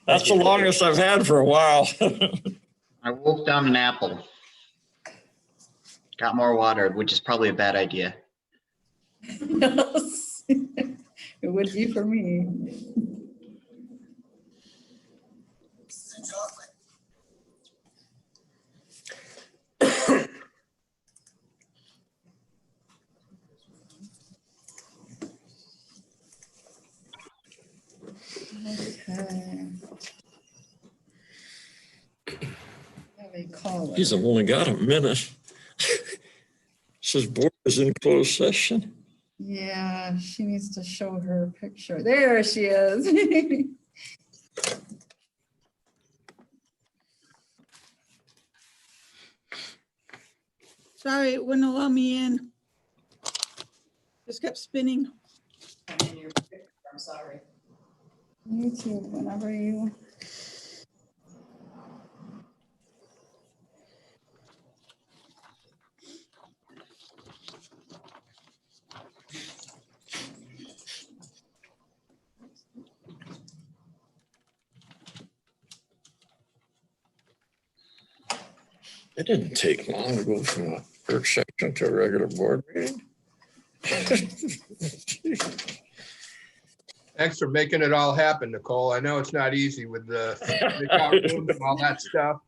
That's the longest I've had for a while. I wolfed down an apple. Got more water, which is probably a bad idea. Yes. It would be for me. Okay. What do we call it? Geez, I've only got a minute. Says board is in closed session. Yeah, she needs to show her picture. There she is. Sorry, it wouldn't allow me in. Just kept spinning. I'm sorry. You too, whenever you. It didn't take long to go from a work session to a regular board meeting. Thanks for making it all happen, Nicole. I know it's not easy with the account rooms and all that stuff.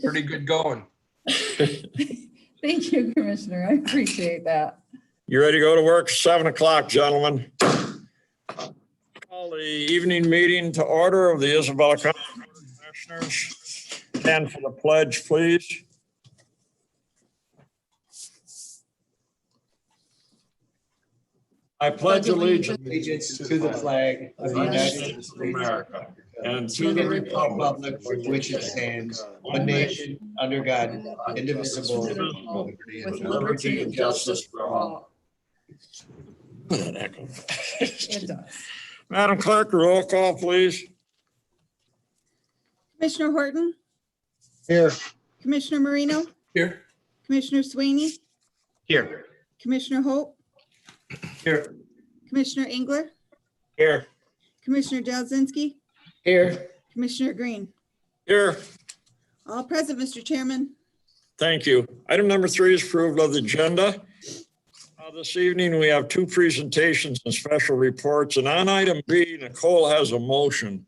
Pretty good going. Thank you, Commissioner. I appreciate that. You ready to go to work? 7 o'clock, gentlemen. Call the evening meeting to order of the Isabella County Board of Commissioners. Stand for the pledge, please. I pledge allegiance to the flag of the United States of America and to the republic for which it stands, one nation, under God, indivisible, with liberty and justice for all. It does. Madam Clerk, roll call, please. Commissioner Horton, Here. Commissioner Marino, Here. Commissioner Sweeney, Here. Commissioner Hope, Here. Commissioner Engler, Here. Commissioner Jazinski, Here. Commissioner Green. Here. All present, Mr. Chairman. Thank you. Item number 3 is approval of the agenda. This evening, we have 2 presentations and special reports. And on item B, Nicole has a motion.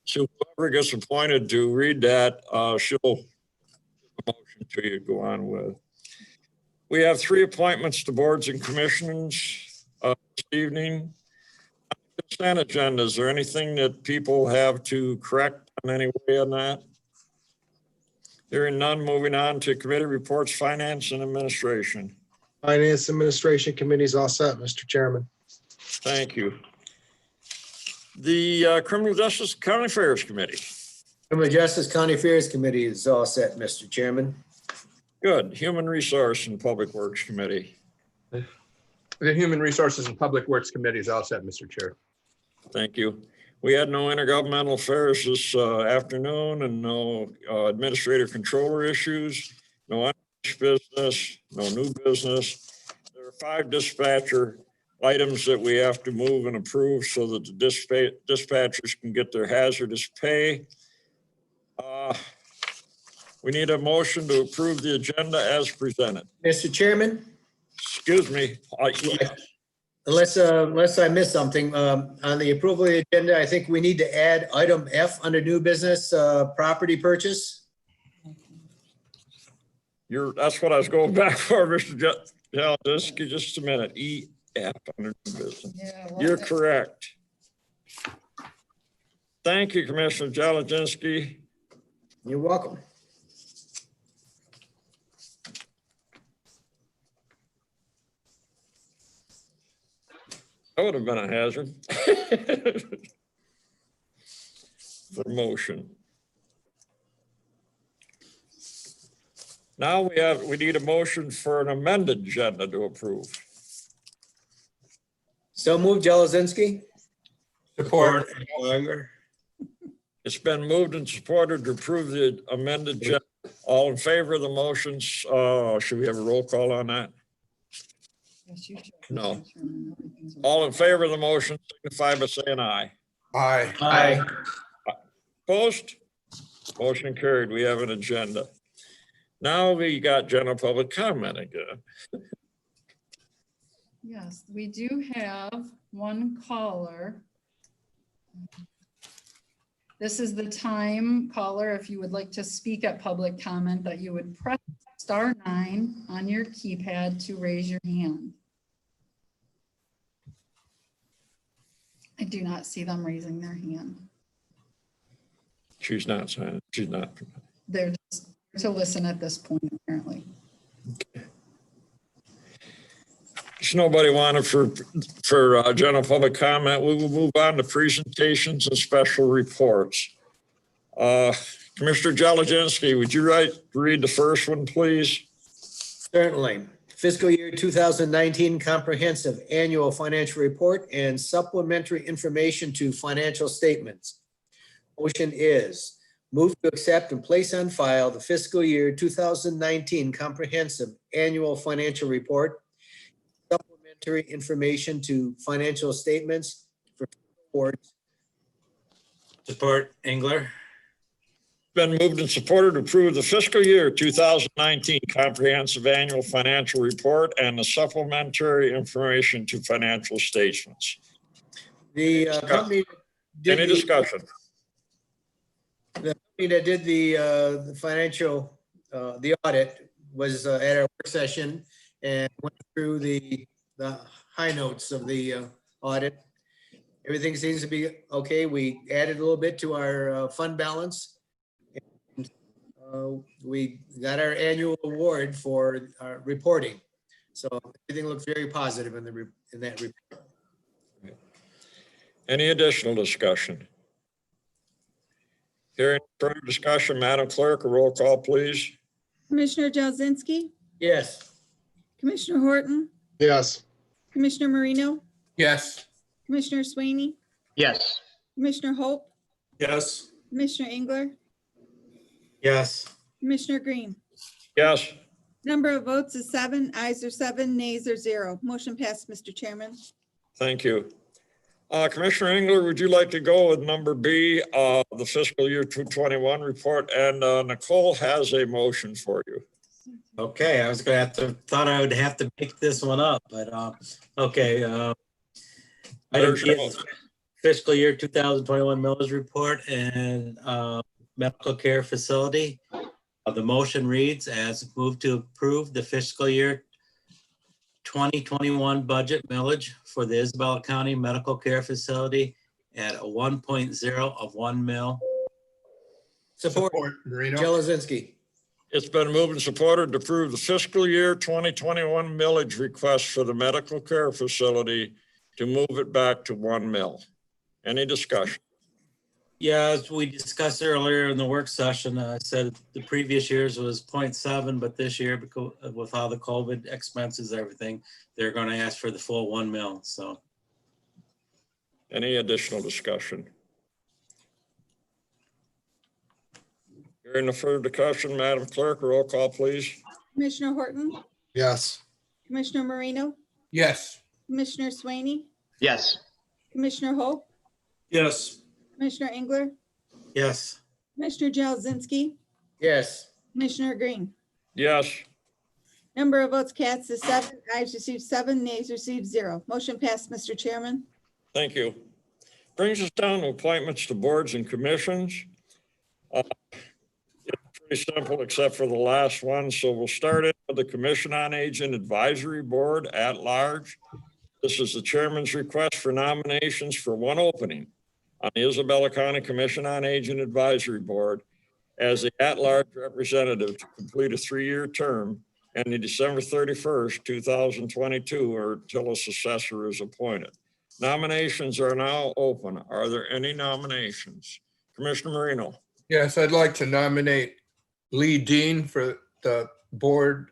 So whoever gets appointed to read that, she'll give a motion to you to go on with. We have 3 appointments to boards and commissions this evening. Consent agenda, is there anything that people have to correct in any way on that? Hearing none, moving on to committee reports, finance and administration. Finance Administration Committee is all set, Mr. Chairman. Thank you. The Criminal Justice County Affairs Committee. Criminal Justice County Affairs Committee is all set, Mr. Chairman. Good. Human Resource and Public Works Committee. The Human Resources and Public Works Committee is all set, Mr. Chair. Thank you. We had no intergovernmental affairs this afternoon and no administrative controller issues, no unfinished business, no new business. There are 5 dispatcher items that we have to move and approve so that the dispatchers can get their hazardous pay. We need a motion to approve the agenda as presented. Mr. Chairman, Excuse me. unless I missed something, on the approval of the agenda, I think we need to add item F under new business, property purchase. That's what I was going back for, Mr. Jalinski. Just a minute. EF under new business. Yeah, well, You're correct. Thank you, Commissioner Jalinski. You're welcome. That would have been a hazard. For motion. Now we need a motion for an amended agenda to approve. So moved, Jalinski. Support. It's been moved and supported to approve the amended agenda. All in favor of the motions? Should we have a roll call on that? yes, you should. No. All in favor of the motion, signify by saying aye. Aye. Aye. Opposed? Motion carried. We have an agenda. Now we got general public comment again. Yes, we do have one caller. This is the time, caller, if you would like to speak at public comment, that you would press *9 on your keypad to raise your hand. I do not see them raising their hand. She's not signing. She's not. They're just to listen at this point, apparently. There's nobody wanted for general public comment. We will move on to presentations and special reports. Commissioner Jelizinski, would you read the first one, please? Certainly. Fiscal year 2019 Comprehensive Annual Financial Report and Supplementary Information to Financial Statements. Motion is move to accept and place on file the fiscal year 2019 Comprehensive Annual Financial Report, supplementary information to financial statements for boards. Support Engler. Been moved and supported to approve the fiscal year 2019 Comprehensive Annual Financial Report and the supplementary information to financial statements. The company did Any discussion? The company that did the financial, the audit was at our work session and went through the high notes of the audit. Everything seems to be okay. We added a little bit to our fund balance. We got our annual award for our reporting. So everything looks very positive in that report. Any additional discussion? Hearing further discussion, Madam Clerk, a roll call, please. Commissioner Jelizinski, Yes. Commissioner Horton, Yes. Commissioner Marino, Yes. Commissioner Sweeney, Yes. Commissioner Hope, Yes. Commissioner Engler, Yes. Commissioner Green. Yes. Number of votes is 7, ayes are 7, nays are 0. Motion passed, Mr. Chairman. Thank you. Commissioner Engler, would you like to go with number B, the fiscal year 2021 report? And Nicole has a motion for you. Okay, I was gonna thought I would have to make this one up, but okay. Item There's B your is motion. fiscal year 2021 millage report and medical care facility. The motion reads as moved to approve the fiscal year 2021 budget millage for the Isabella County Medical Care Facility at a 1.0 of 1 mil. Support. Marino. Jelizinski. It's been moved and supported to approve the fiscal year 2021 millage request for the medical care facility to move it back to 1 mil. Any discussion? Yeah, as we discussed earlier in the work session, I said the previous years was 0.7, but this year, because with all the COVID expenses, everything, they're going to ask for the full 1 mil. So, Any additional discussion? Hearing no further discussion, Madam Clerk, roll call, please. Commissioner Horton, Yes. Commissioner Marino, Yes. Commissioner Sweeney, Yes. Commissioner Hope, Yes. Commissioner Engler, yes. Commissioner Jelizinski, Yes. Commissioner Green. Yes. Number of votes cast is 7, ayes received 7, nays received 0. Motion passed, Mr. Chairman. Thank you. Brings us down to appointments to boards and commissions. It's pretty simple except for the last one. So we'll start in with the Commission on Aging Advisory Board at large. This is the chairman's request for nominations for one opening on the Isabella County Commission on Aging Advisory Board as the at-large representative to complete a 3-year term ending December 31st, 2022, or until a successor is appointed. Nominations are now open. Are there any nominations? Commissioner Marino. Yes, I'd like to nominate Lee Dean for the board,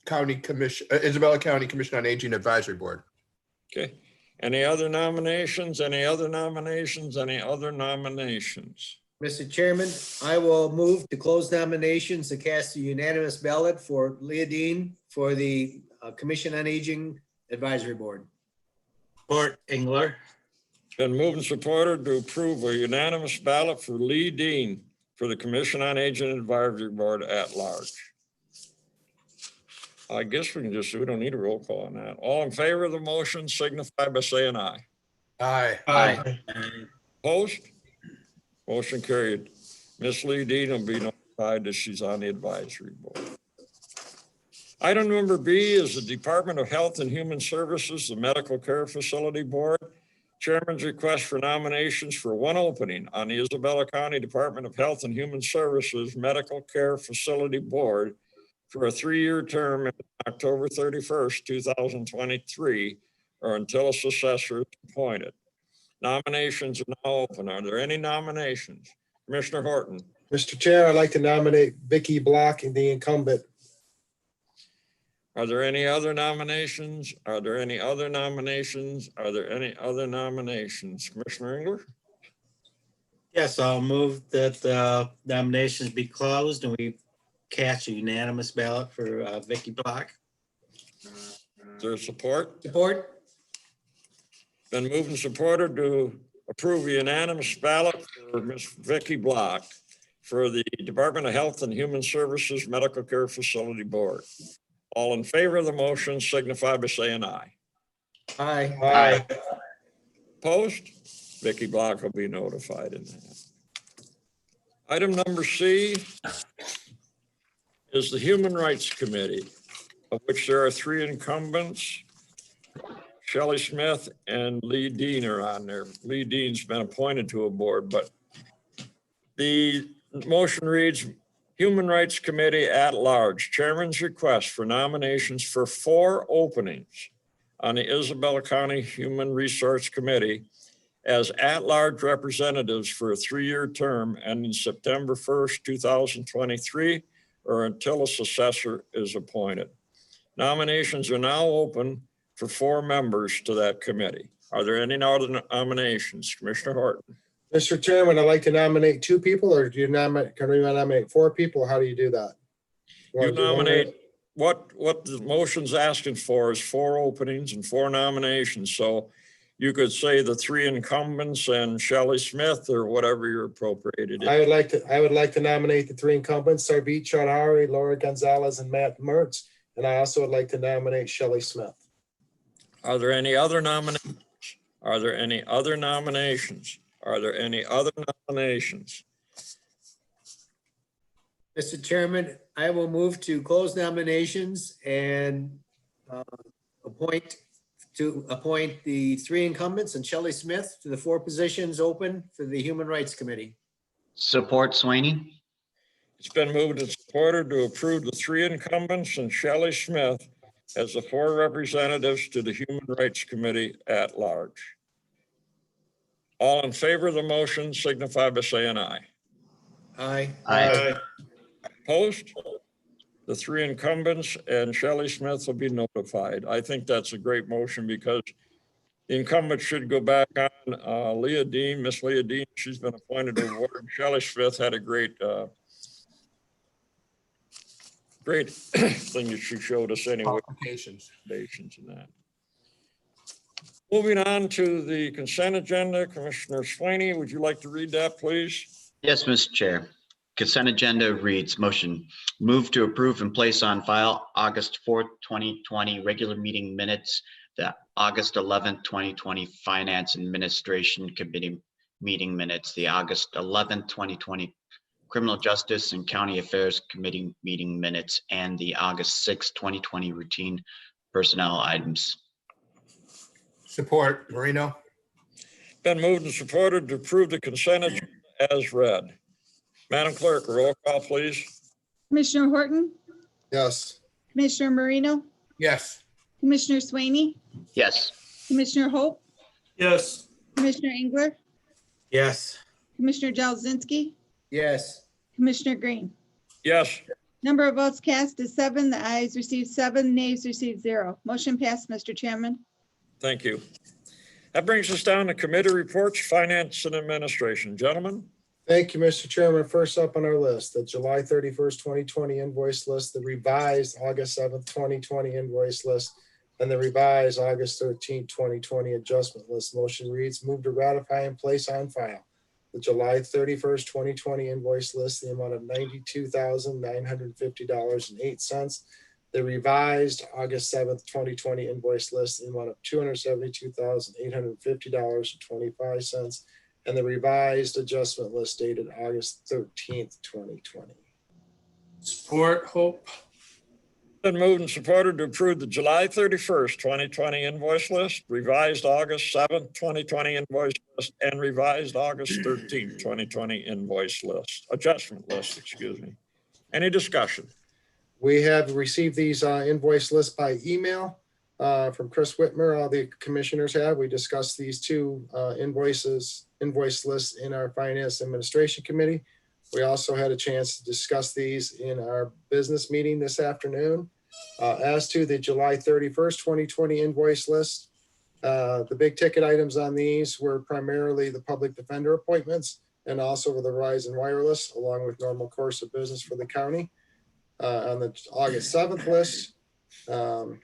County Commission, Isabella County Commission on Aging Advisory Board. Okay. Any other nominations? Any other nominations? Any other nominations? Mr. Chairman, I will move to close nominations to cast a unanimous ballot for Leah Dean for the Commission on Aging Advisory Board. Support Engler. It's Been moved and supported to approve a unanimous ballot for Lee Dean for the Commission on Aging Advisory Board at large. I guess we don't need a roll call on that. All in favor of the motion signify by saying aye. Aye. Aye. Opposed? Motion carried. Ms. Lee Dean will be notified that she's on the advisory board. Item number B is the Department of Health and Human Services, the Medical Care Facility Board. Chairman's request for nominations for one opening on the Isabella County Department of Health and Human Services Medical Care Facility Board for a 3-year term in October 31st, 2023, or until a successor is appointed. Nominations are now open. Are there any nominations? Commissioner Horton. Mr. Chair, I'd like to nominate Vicky Block, the incumbent. Are there any other nominations? Are there any other nominations? Are there any other nominations? Commissioner Engler? Yes, I'll move that nominations be closed and we cast a unanimous ballot for Vicky Block. Is there support? Support. Been moved and supported to approve a unanimous ballot for Ms. Vicky Block for the Department of Health and Human Services Medical Care Facility Board. All in favor of the motion signify by saying aye. Aye. Aye. Opposed? Vicky Block will be notified in that. Item number C is the Human Rights Committee, of which there are 3 incumbents. Shelley Smith and Lee Dean are on there. Lee Dean's been appointed to a board, but the motion reads, Human Rights Committee at large, Chairman's request for nominations for 4 openings on the Isabella County Human Resource Committee as at-large representatives for a 3-year term ending September 1st, 2023, or until a successor is appointed. Nominations are now open for 4 members to that committee. Are there any other nominations? Commissioner Horton. Mr. Chairman, I'd like to nominate 2 people, or do you nominate, can we nominate 4 people? How do you do that? You nominate, what the motion's asking for is 4 openings and 4 nominations. So you could say the 3 incumbents and Shelley Smith or whatever you're appropriated. I would like to nominate the 3 incumbents, Sarbjeet Chaudhary, Laura Gonzalez, and Matt Mertz. And I also would like to nominate Shelley Smith. Are there any other nominations? Are there any other nominations? Are there any other nominations? Mr. Chairman, I will move to close nominations and appoint the 3 incumbents and Shelley Smith to the 4 positions open for the Human Rights Committee. Support Sweeney. It's been moved and supported to approve the 3 incumbents and Shelley Smith as the 4 representatives to the Human Rights Committee at large. All in favor of the motion signify by saying aye. Aye. Aye. Opposed? The 3 incumbents and Shelley Smith will be notified. I think that's a great motion because the incumbent should go back on. Leah Dean, Miss Leah Dean, she's been appointed to the board. Shelley Smith had a great thing that she showed us anyway. Applications. And that. Moving on to the consent agenda, Commissioner Sweeney, would you like to read that, please? Yes, Mr. Chair. Consent agenda reads, motion, move to approve and place on file August 4th, 2020 regular meeting minutes, the August 11th, 2020 Finance Administration Committee meeting minutes, the August 11th, 2020 Criminal Justice and County Affairs Committee meeting minutes, and the August 6th, 2020 routine personnel items. Support Marino. Been moved and supported to approve the consent agenda as read. Madam Clerk, roll call, please. Commissioner Horton, Yes. Commissioner Marino, Yes. Commissioner Swaney, Yes. Commissioner Hope, Yes. Commissioner Engler, Yes. Commissioner Jalzinski, Yes. Commissioner Green. Yes, Number of votes cast is 7. The ayes received 7, nays received 0. Motion passed, Mr. Chairman. thank you. That brings us down to committee reports, finance and administration. Gentlemen, Thank you, Mr. Chairman. First up on our list, the July 31st, 2020 invoice list, the revised August 7th, 2020 invoice list, and the revised August 13, 2020 adjustment list. Motion reads, move to ratify and place on file the July 31st, 2020 invoice list, the amount of $92,950.08. The revised August 7th, 2020 invoice list, the amount of $272,850.25. And the revised adjustment list dated August 13th, 2020. Support, Hope. Been moved and supported to approve the July 31st, 2020 invoice list, revised August 7th, 2020 invoice list, and revised August 13th, 2020 invoice list, adjustment list, excuse me. Any discussion? We have received these invoice lists by email from Chris Whitmer. All the commissioners have. We discussed these two invoice lists in our Finance Administration Committee. We also had a chance to discuss these in our business meeting this afternoon. As to the July 31st, 2020 invoice list, the big ticket items on these were primarily the public defender appointments and also the Verizon Wireless, along with normal course of business for the county. On the August 7th list, the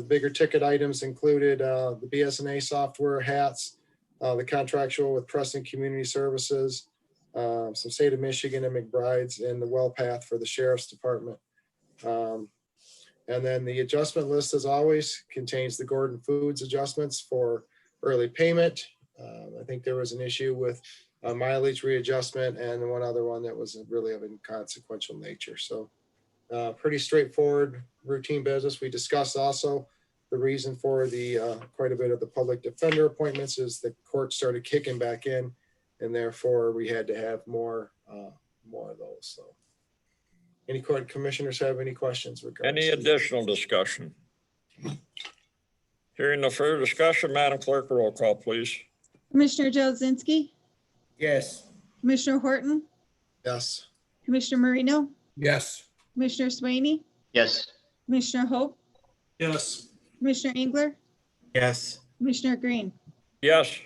bigger ticket items included the BSNA software, hats, the contractual with Preston Community Services, some state of Michigan and McBride's, and the well path for the sheriff's department. And then the adjustment list, as always, contains the Gordon Foods adjustments for early payment. I think there was an issue with mileage readjustment and one other one that was really of inconsequential nature. So pretty straightforward routine business. We discussed also the reason for the quite a bit of the public defender appointments is the court started kicking back in, and therefore we had to have more of those. So any court commissioners have any questions regarding Any additional discussion? Hearing no further discussion, Madam Clerk, roll call, please. Commissioner Jazinski, Yes. Commissioner Horton, Yes. Commissioner Marino, Yes. Commissioner Swaney, Yes. Commissioner Hope, Yes. Commissioner Engler, Yes. Commissioner Green. Yes,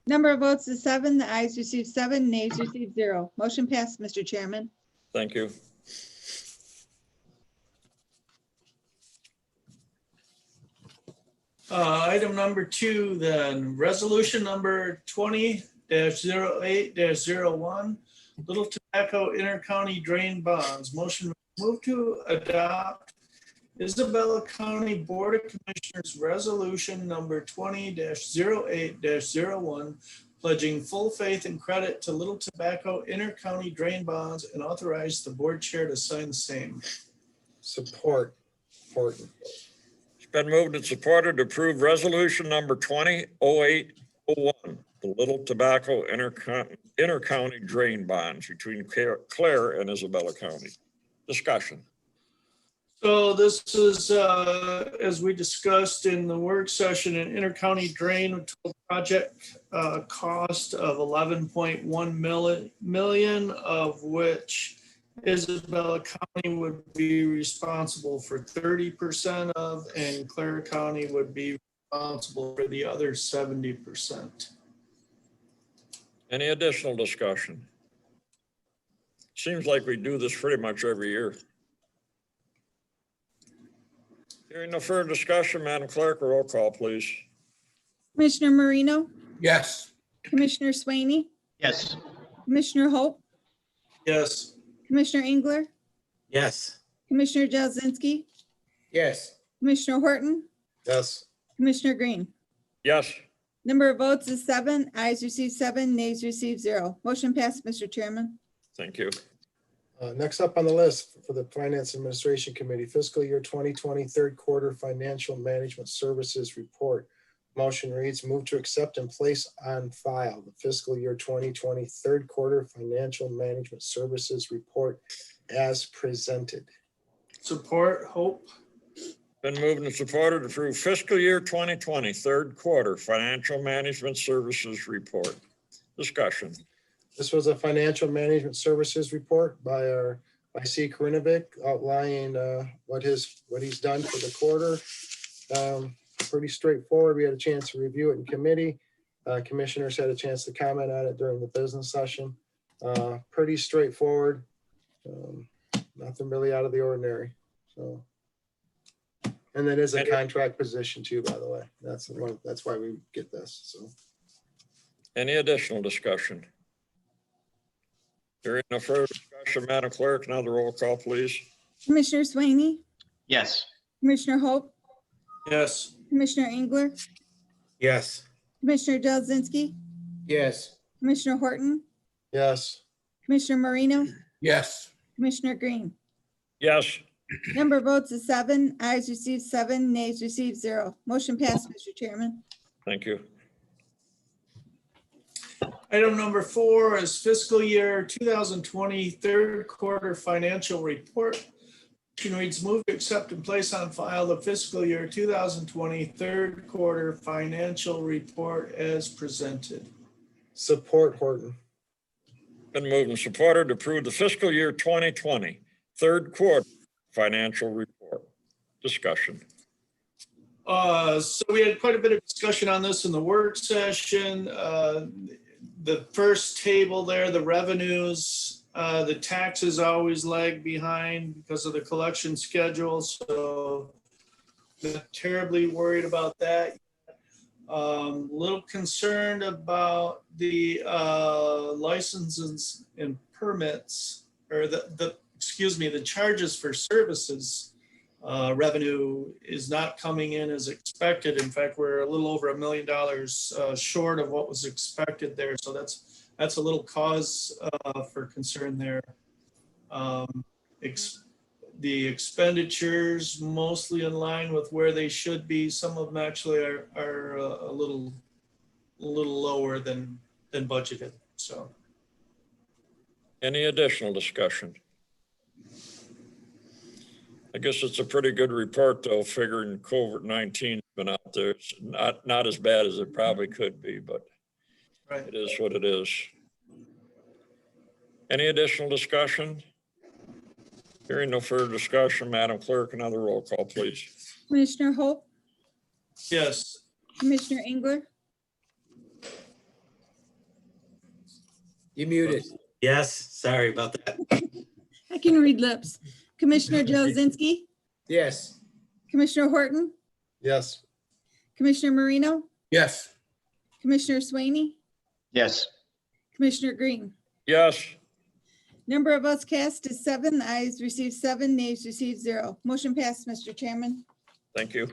Number of votes is 7. The ayes received 7, nays received 0. Motion passed, Mr. Chairman. thank you. Item number 2, then, resolution number 20-08-01, Little Tobacco Intercounty Drain Bonds. Motion move to adopt Isabella County Board of Commissioners Resolution number 20-08-01, pledging full faith and credit to Little Tobacco Intercounty Drain Bonds and authorize the board chair to sign the same. Support. Horton. It's been moved and supported to approve resolution number 20-08-01, the Little Tobacco Intercounty Drain Bonds between Clare and Isabella County. Discussion. So this is, as we discussed in the work session, an intercounty drain total project cost of 11.1 million, of which Isabella County would be responsible for 30% of, and Clare County would be responsible for the other 70%. Any additional discussion? Seems like we do this pretty much every year. Hearing no further discussion, Madam Clerk, roll call, please. Commissioner Marino, Yes. Commissioner Swaney, Yes. Commissioner Hope, Yes. Commissioner Engler, Yes. Commissioner Jazinski, Yes. Commissioner Horton, Yes. Commissioner Green. Yes, Number of votes is 7. Ayes received 7, nays received 0. Motion passed, Mr. Chairman. thank you. Next up on the list for the Finance Administration Committee, fiscal year 2020 third quarter financial management services report. Motion reads, move to accept and place on file the fiscal year 2020 third quarter financial management services report as presented. Support, Hope. Been moved and supported to approve fiscal year 2020 third quarter financial management services report. Discussion. This was a financial management services report by C. Karinovic outlining what he's done for the quarter. Pretty straightforward. We had a chance to review it in committee. Commissioners had a chance to comment on it during the business session. Pretty straightforward. Nothing really out of the ordinary. So And that is a contract position too, by the way. That's the one, that's why we get this, so. Any additional discussion? Hearing no further discussion, Madam Clerk, another roll call, please. Commissioner Swaney, Yes. Commissioner Hope, Yes. Commissioner Engler, Yes. Commissioner Jazinski, Yes. Commissioner Horton, Yes, Commissioner Marino, Yes. Commissioner Green. Yes, Number of votes is 7, ayes received 7, nays received 0. Motion passed, Mr. Chairman. thank you. Item number 4 is fiscal year 2020 third quarter financial report. Motion reads, move to accept and place on file the fiscal year 2020 third quarter financial report as presented. support Horton. Been moved and supported to approve the fiscal year 2020 third quarter financial report. Discussion. So we had quite a bit of discussion on this in the work session. The first table there, the revenues, the taxes always lag behind because of the collection schedule. So not terribly worried about that. Little concerned about the licenses and permits, or the charges for services. Revenue is not coming in as expected. In fact, we're a little over $1 million short of what was expected there. So that's a little cause for concern there. The expenditures mostly in line with where they should be. Some of them actually are a little lower than budgeted. So. Any additional discussion? I guess it's a pretty good report though, figuring COVID-19 has been out there. It's not as bad as it probably could be, but Right. it is what it is. Any additional discussion? Hearing no further discussion, Madam Clerk, another roll call, please. Commissioner Hope, Yes. Commissioner Engler, You muted. Yes, sorry about that. I can read lips. Commissioner Jazinski, Yes. Commissioner Horton, Yes, Commissioner Marino, Yes. Commissioner Swaney, Yes. Commissioner Green. Yes, Number of votes cast is 7, ayes received 7, nays received 0. Motion passed, Mr. Chairman. thank you.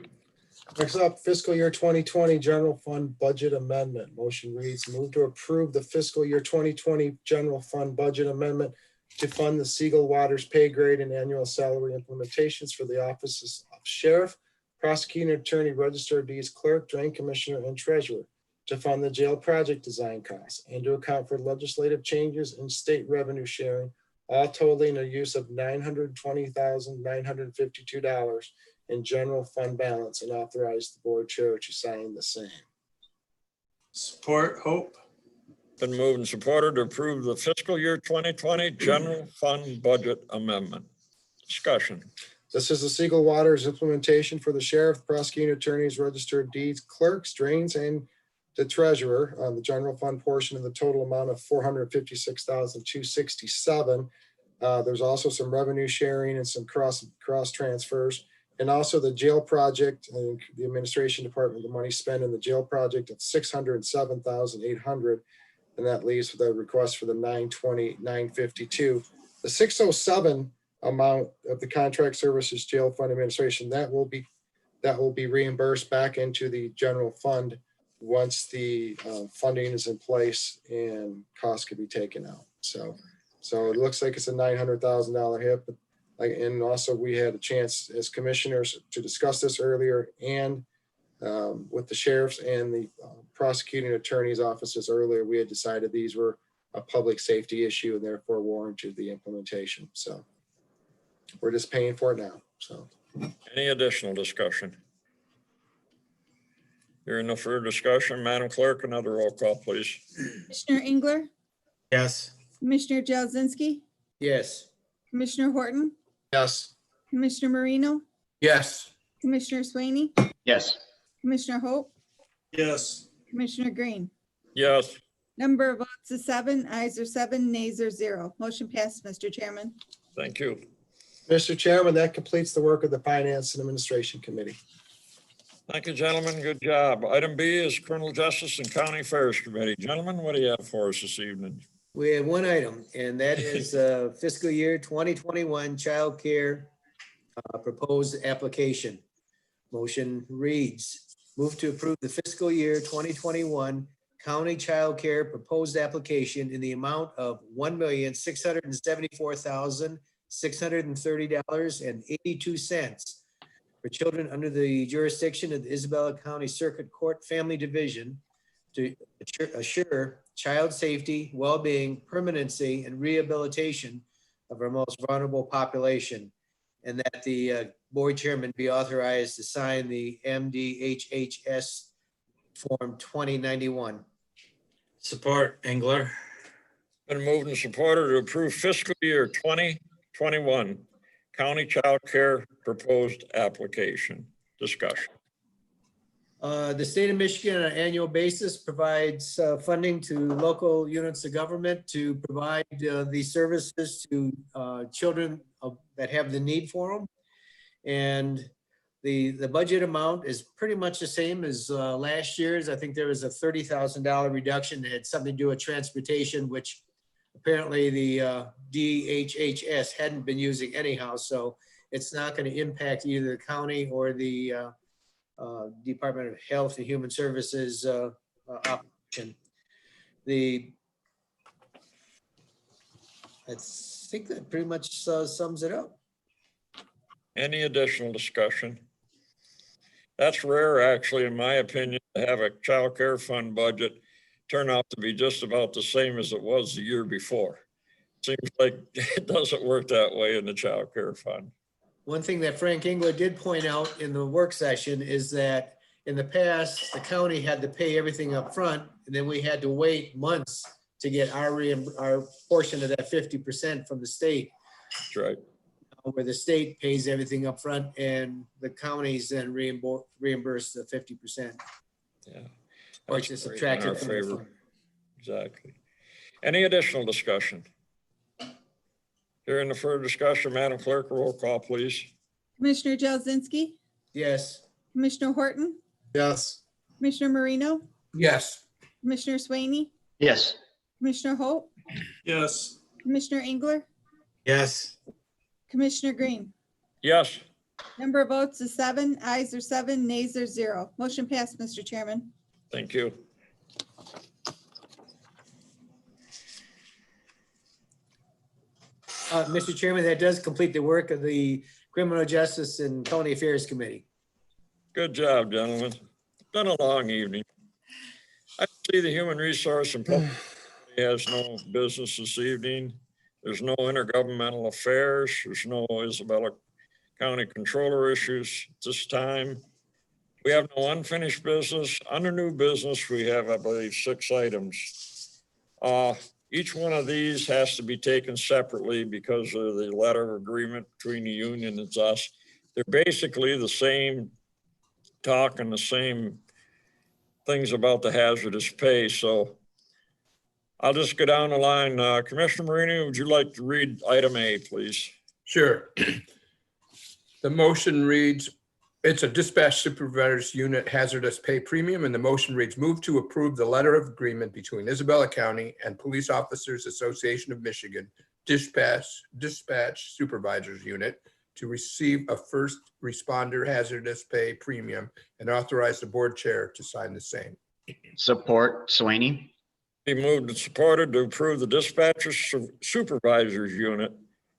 next up, fiscal year 2020 general fund budget amendment. Motion reads, move to approve the fiscal year 2020 general fund budget amendment to fund the Siegel Waters pay grade and annual salary implementations for the offices of sheriff, prosecuting attorney, register of deeds clerk, drain commissioner, and treasurer, to fund the jail project design costs and to account for legislative changes in state revenue sharing, all totaling a use of $920,952 in general fund balance, and authorize the board chair to sign the same. Support Hope. Been moved and supported to approve the fiscal year 2020 general fund budget amendment. Discussion. This is the Siegel Waters implementation for the sheriff, prosecuting attorneys, register of deeds clerks, drains, and the treasurer on the general fund portion of the total amount of $456,267. There's also some revenue sharing and some cross transfers. And also the jail project, and the administration department, the money spent in the jail project of $607,800. And that leaves the request for the $920,952. The $607 amount of the contract services jail fund administration, that will be reimbursed back into the general fund once the funding is in place and costs can be taken out. So it looks like it's a $900,000 hit, but and also we had a chance as commissioners to discuss this earlier, and with the sheriffs and the prosecuting attorney's offices earlier, we had decided these were a public safety issue and therefore warranted the implementation. So we're just paying for it now. So Any additional discussion? Hearing no further discussion, Madam Clerk, another roll call, please. Commissioner Engler, Yes. Commissioner Jazinski, Yes. Commissioner Horton, yes, Commissioner Marino, Yes. Commissioner Swaney, Yes. Commissioner Hope, Yes. Commissioner Green. Yes, Number of votes is 7, ayes are 7, nays are 0. Motion passed, Mr. Chairman. thank you. Mr. Chairman, that completes the work of the Finance and Administration Committee. Thank you, gentlemen. Good job. Item B is Criminal Justice and County Affairs Committee. Gentlemen, what do you have for us this evening? We have one item, and that is fiscal year 2021 child care proposed application. Motion reads, move to approve the fiscal year 2021 county child care proposed application in the amount of $1,674,630.82 for children under the jurisdiction of the Isabella County Circuit Court Family Division to assure child safety, well-being, permanency, and rehabilitation of our most vulnerable population. And that the board chairman be authorized to sign the MDHHS Form 2091. Support Engler. Been moved and supported to approve fiscal year 2021 county child care proposed application. Discussion. The state of Michigan on an annual basis provides funding to local units of government to provide these services to children that have the need for them. And the budget amount is pretty much the same as last year's. I think there was a $30,000 reduction that had something to do with transportation, which apparently the DHHS hadn't been using anyhow. So it's not going to impact either the county or the Department of Health and Human Services operation. I think that pretty much sums it up. Any additional discussion? That's rare, actually, in my opinion, to have a child care fund budget turn out to be just about the same as it was the year before. Seems like it doesn't work that way in the child care fund. One thing that Frank Engler did point out in the work session is that in the past, the county had to pay everything up front, and then we had to wait months to get our portion of that 50% from the state. That's right. Where the state pays everything up front and the counties then reimburse the 50%. Yeah. Or That's just great. subtract In our it from the favor. fund. Exactly. Any additional discussion? Hearing the further discussion, Madam Clerk, roll call, please. Commissioner Jelzinski, Yes. Commissioner Horton, Yes. Commissioner Marino, Yes. Commissioner Swaney, Yes. Commissioner Holt, Yes. Commissioner Engler, Yes. Commissioner Green. Yes. Number of votes is 7, ayes are 7, nays are 0. Motion passed, Mr. Chairman. Thank you. Mr. Chairman, that does complete the work of the Criminal Justice and County Affairs Committee. Good job, gentlemen. Been a long evening. I see the Human Resource and Public has no business this evening. There's no intergovernmental affairs. There's no Isabella County Controller issues at this time. We have no unfinished business. Under new business, we have, I believe, 6 items. Each one of these has to be taken separately because of the letter of agreement between the union and us. They're basically the same talk and the same things about the hazardous pay. So I'll just go down the line. Commissioner Marini, would you like to read item A, please? Sure. The motion reads, it's a dispatch supervisor's unit hazardous pay premium, and the motion reads, move to approve the letter of agreement between Isabella County and Police Officers Association of Michigan dispatch supervisors unit to receive a first responder hazardous pay premium and authorize the board chair to sign the same. Support Swaney. Be moved and supported to approve the dispatcher supervisors unit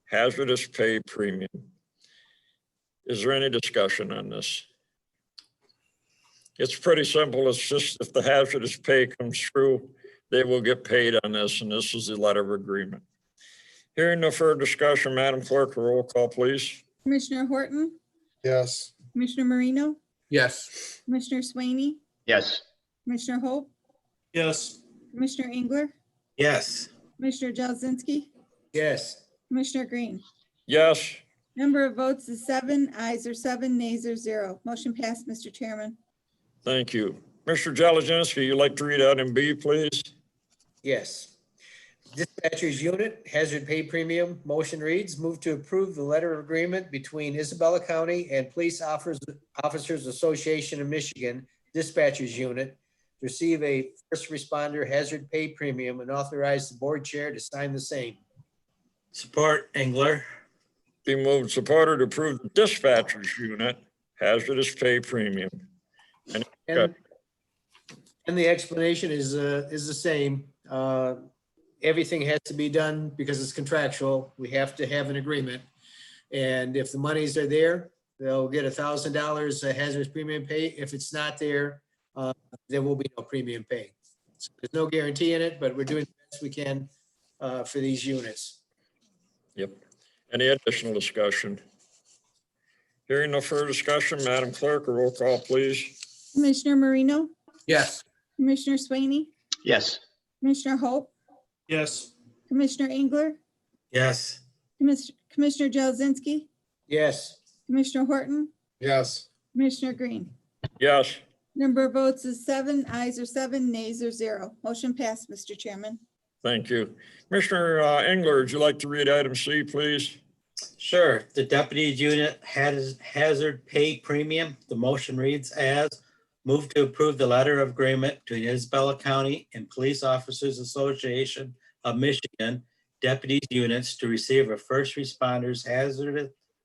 hazardous pay premium. Is there any discussion on this? It's pretty simple. It's just if the hazardous pay comes through, they will get paid on this, and this is the letter of agreement. Hearing no further discussion, Madam Clerk, roll call, please. Commissioner Horton, Yes. Commissioner Marino, Yes. Commissioner Swaney, Yes. Commissioner Holt, Yes. Commissioner Engler, Yes. Commissioner Jelzinski, Yes. Commissioner Green. Yes. Number of votes is 7, ayes are 7, nays are 0. Motion passed, Mr. Chairman. Thank you. Mr. Jelzinski, you'd like to read item B, please? Yes. Dispatchers Unit, hazard pay premium, motion reads, move to approve the letter of agreement between Isabella County and Police Officers Association of Michigan Dispatchers Unit to receive a first responder hazard pay premium and authorize the board chair to sign the same. Support Engler. Be moved and supported to approve the dispatchers unit hazardous pay premium. And the explanation is the same. Everything has to be done because it's contractual. We have to have an agreement. And if the monies are there, they'll get $1,000 hazardous premium pay. If it's not there, there will be no premium pay. So there's no guarantee in it, but we're doing the best we can for these units. Yep. Any additional discussion? Hearing no further discussion, Madam Clerk, a roll call, please. Commissioner Marino, Yes. Commissioner Swaney, Yes. Commissioner Hope, Yes. Commissioner Engler, Yes. Commissioner Jazinski, Yes. Commissioner Horton, Yes. Commissioner Green. Yes. Number of votes is 7, ayes are 7, nays are 0. Motion passed, Mr. Chairman. Thank you. Commissioner Engler, would you like to read item C, please? Sure. The deputies unit has hazard pay premium. The motion reads as move to approve the letter of agreement between Isabella County and Police Officers Association of Michigan deputies units to receive a first responders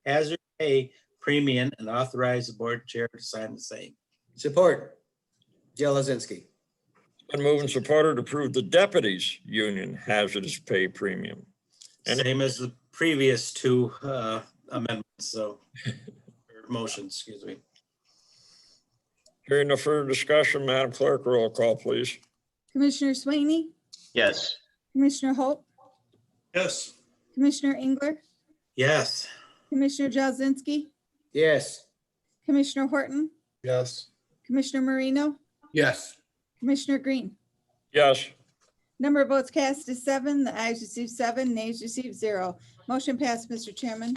hazard pay premium and authorize the board chair to sign the same. Support. Jazinski. Been moved and supported to approve the deputies union hazardous pay premium. Same as the previous two amendments, so, or motions, excuse me. Hearing no further discussion, Madam Clerk, roll call, please. Commissioner Swaney, Yes. Commissioner Hope, Yes. Commissioner Engler, Yes. Commissioner Jazinski, Yes. Commissioner Horton, Yes. Commissioner Marino, Yes. Commissioner Green. Yes. Number of votes cast is 7, the ayes receive 7, nays receive 0. Motion passed, Mr. Chairman.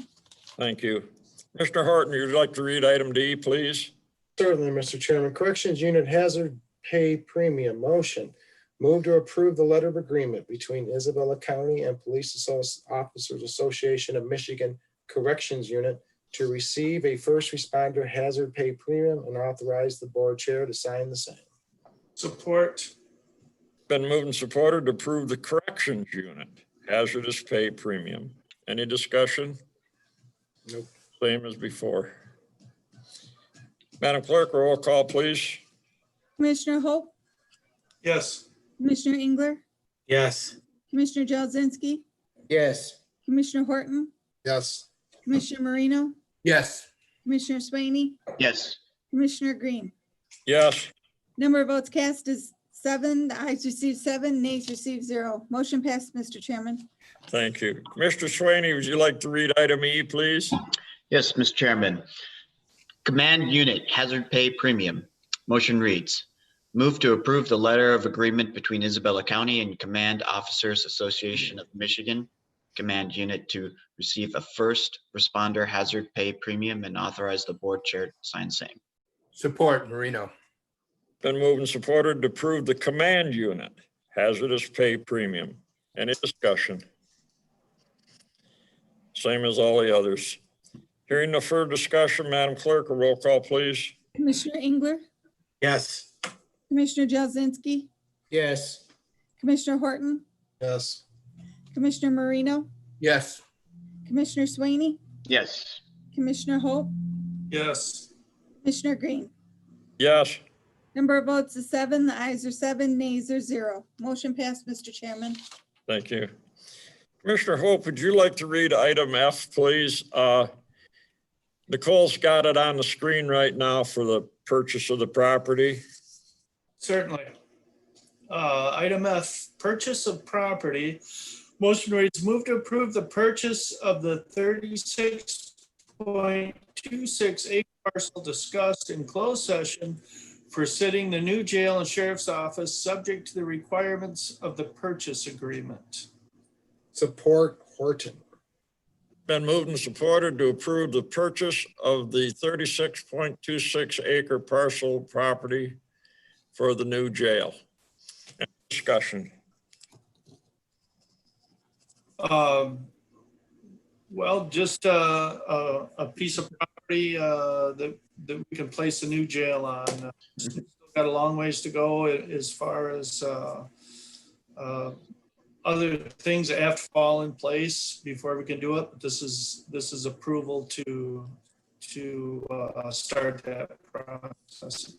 Thank you. Mr. Horton, you'd like to read item D, please? Certainly, Mr. Chairman. Corrections Unit hazard pay premium motion. Move to approve the letter of agreement between Isabella County and Police Officers Association of Michigan Corrections Unit to receive a first responder hazard pay premium and authorize the board chair to sign the same. Support. Been moved and supported to approve the corrections unit hazardous pay premium. Any discussion? Nope. Same as before. Madam Clerk, roll call, please. Commissioner Hope, Yes. Commissioner Engler, Yes. Commissioner Jazinski, Yes. Commissioner Horton, Yes. Commissioner Marino, Yes. Commissioner Swaney, Yes. Commissioner Green. Yes. Number of votes cast is 7, the ayes receive 7, nays receive 0. Motion passed, Mr. Chairman. Thank you. Commissioner Swaney, would you like to read item E, please? Yes, Mr. Chairman. Command Unit Hazard Pay Premium. Motion reads, move to approve the letter of agreement between Isabella County and Command Officers Association of Michigan Command Unit to receive a first responder hazard pay premium and authorize the board chair to sign same. Support Marino. Been moved and supported to approve the command unit hazardous pay premium. Any discussion? Same as all the others. Hearing no further discussion, Madam Clerk, a roll call, please. Commissioner Engler, Yes. Commissioner Jazinski, Yes. Commissioner Horton, Yes. Commissioner Marino, Yes. Commissioner Swaney, Yes. Commissioner Hope, Yes. Commissioner Green. Yes. Number of votes is 7, the ayes are 7, nays are 0. Motion passed, Mr. Chairman. Thank you. Commissioner Hope, would you like to read item F, please? Nicole's got it on the screen right now for the purchase of the property. Certainly. Item F, purchase of property. Motion reads, move to approve the purchase of the 36.26 acre parcel discussed in closed session for sitting the new jail and sheriff's office, subject to the requirements of the purchase agreement. Support Horton. Been moved and supported to approve the purchase of the 36.26 acre parcel property for the new jail. Any discussion? Well, just a piece of property that we can place a new jail on. Still got a long ways to go as far as other things that have to fall in place before we can do it. But this is approval to start that process.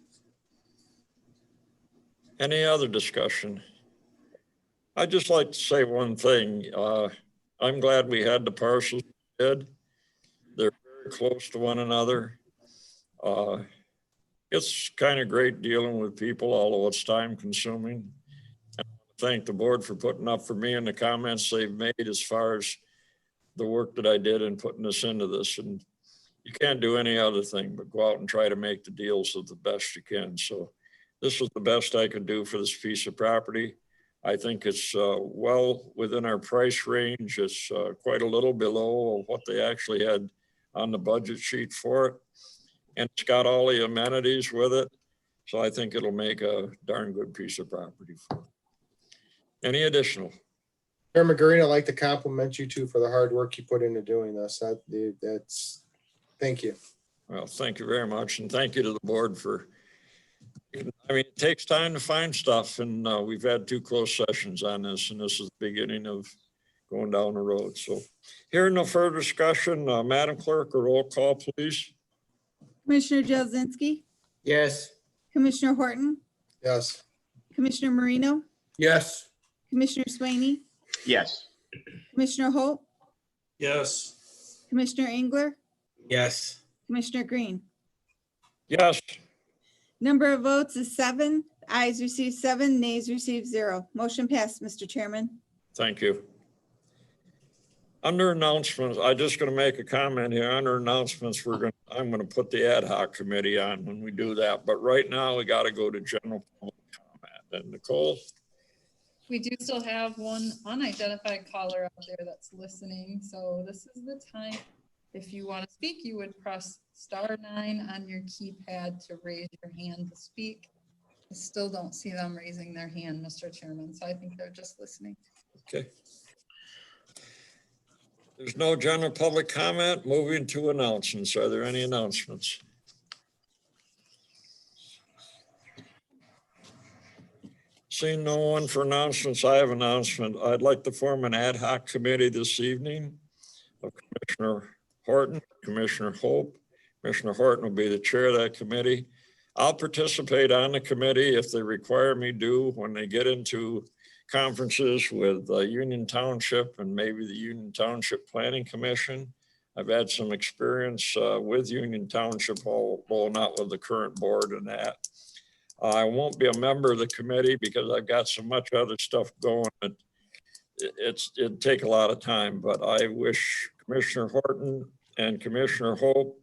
Any other discussion? I'd just like to say one thing. I'm glad we had the parcels we did. They're very close to one another. It's kind of great dealing with people, although it's time consuming. I thank the board for putting up for me and the comments they've made as far as the work that I did in putting us into this. And you can't do any other thing but go out and try to make the deals of the best you can. So this was the best I could do for this piece of property. I think it's well within our price range. It's quite a little below what they actually had on the budget sheet for it. And it's got all the amenities with it. So I think it'll make a darn good piece of property for it. Any additional? Chairman Green, I'd like to compliment you too for the hard work you put into doing this. Thank you. Well, thank you very much. And thank you to the board for, I mean, it takes time to find stuff, and we've had 2 closed sessions on this, and this is the beginning of going down the road. So hearing no further discussion, Madam Clerk, a roll call, please. Commissioner Jazinski, Yes. Commissioner Horton, Yes. Commissioner Marino, Yes. Commissioner Swaney, Yes. Commissioner Holt, Yes. Commissioner Engler, Yes. Commissioner Green. Yes. Number of votes is 7. Ayes received 7, nays received 0. Motion passed, Mr. Chairman. Thank you. Under announcements, I'm just going to make a comment here. Under announcements, I'm going to put the ad hoc committee on when we do that. But right now, we got to go to general public comment. And Nicole? We do still have one unidentified caller out there that's listening. So this is the time. If you want to speak, you would press *9 on your keypad to raise your hand to speak. I still don't see them raising their hand, Mr. Chairman. So I think they're just listening. Okay. There's no general public comment. Moving to announcements. Are there any announcements? Seeing no one for announcements, I have an announcement. I'd like to form an ad hoc committee this evening of Commissioner Horton, Commissioner Hope. Commissioner Horton will be the chair of that committee. I'll participate on the committee if they require me to when they get into conferences with Union Township and maybe the Union Township Planning Commission. I've had some experience with Union Township, although not with the current board and that. I won't be a member of the committee because I've got so much other stuff going. It'd take a lot of time, but I wish Commissioner Horton and Commissioner Hope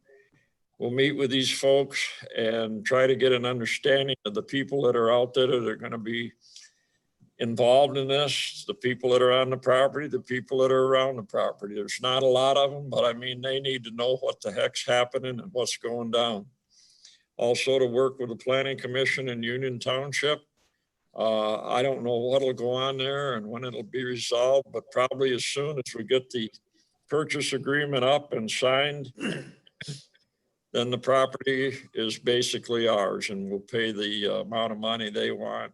will meet with these folks and try to get an understanding of the people that are out there that are going to be involved in this, the people that are on the property, the people that are around the property. There's not a lot of them, but I mean, they need to know what the heck's happening and what's going down. Also to work with the Planning Commission in Union Township. I don't know what'll go on there and when it'll be resolved, but probably as soon as we get the purchase agreement up and signed, then the property is basically ours and we'll pay the amount of money they want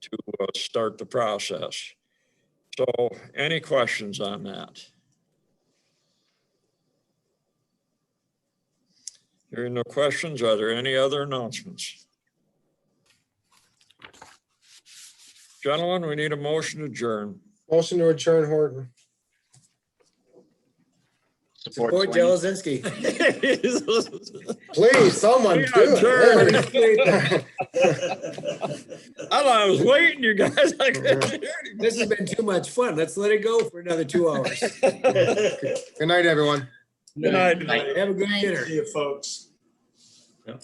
to start the process. So any questions on that? Hearing no questions, are there any other announcements? Gentlemen, we need a motion to adjourn. Motion to adjourn, Horton. Support Support Swaney. Jazinski. Please, someone We do adjourn. it. I was waiting, you guys. I couldn't hear anything. This has been too much fun. Let's let it go for another 2 hours. Good night, everyone. Good night. Have a good dinner. See you, folks. Yep.